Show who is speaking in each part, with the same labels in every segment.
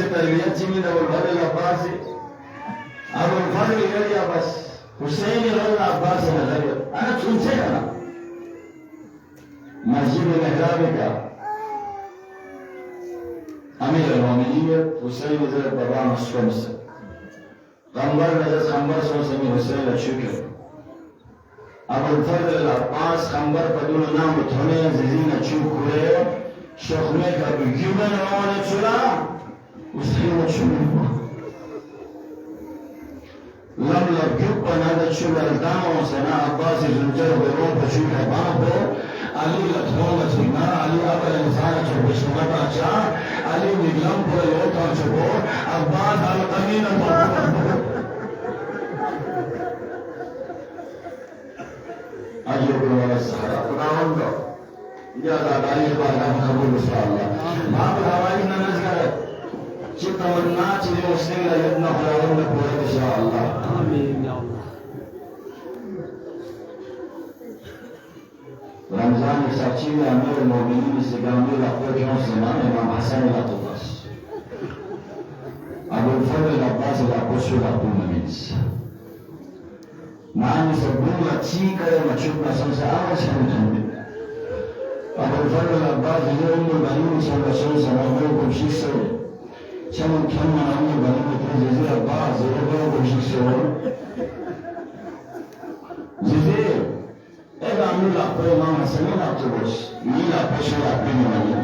Speaker 1: से तरबियत चीनी अबुल फजल अब्बास अबुल फजल या बस हुसैन रज़ा अब्बास नजर अना चुनसे ना मस्जिद मेहराब का अमीर al-Mu'minin हुसैन नजर बाबा मस्कम से गंबर नजर खंबर सो समी हुसैन अशुक्र अबुल फजल अब्बास खंबर पदुल नाम थोने ज़िज़ीन अशुक्र शख्मे का युगन वाले चुरा उसकी मशहूर लम लब्युक बनादा चुरा दामों से ना अब्बास जुल्जर बेरों पशुक बाबो अली लथों चिना अली अबल इंसान चुप शुगता चा अली निगलम पर लोटा चुपो अब्बास अल कमीन अजो वाला सहारा खुदावंद या दादाई बाला कबूल इंशाअल्लाह बाप हवाई न नजर चितवन्ना चिले मुस्लिम लयना खुदावंद पूरा इंशाअल्लाह आमीन या अल्लाह रमजान के साक्षी में अमीर al-Mu'minin से गामिल अकबर के मुसलमान इमाम हसन अल-अब्बास अबुल फजल अब्बास al-Aqsa al-Mu'minin मानी सबूत अच्छी करे मचुक नसम से आवाज करते अबुल फजल अब्बास ये उम्र बनी सल्लल्लाहु अलैहि वसल्लम से चमन खम उम्र बनी तो जज़ीर अब्बास ये कोशिश से जज़ीर एक आमिर आपको इमाम हसन आपको बस नील आपको शो आपने मालूम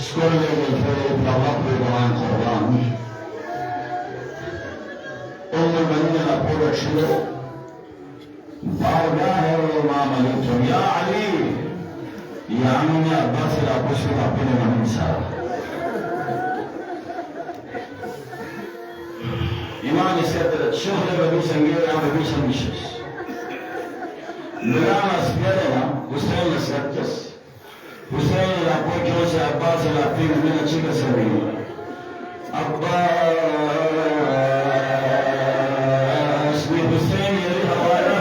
Speaker 1: स्कूल में फिर प्रभाव पे बयान करवान उम्र बनी आपको बच्चों बारगाह है वो इमाम अली तो या अली या अमीन अब्बास आपको शो आपने मालूम साहब इमाम इसके तरह शोहर बनी संगीत या बनी संगीत Nurana spiedena, Hussein Lasaktas, Hussein la pocho se Abbas la figlia della chica Sabina. Abbas, mi Hussein li hawala.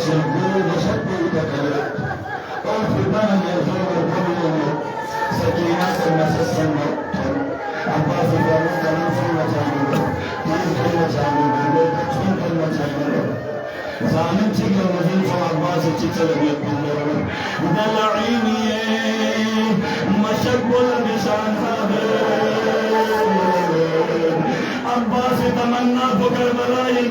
Speaker 1: سلقوا بشكل تكلم أو في البلد يزور كل سكينات المسسن عباس فاروق كلام في المجانين كيف في المجانين في المجانين زانم تيجي وزين فعباس تيجي بيقول دلعيني مشقول بشان هذا عباس تمنى فكر بلاي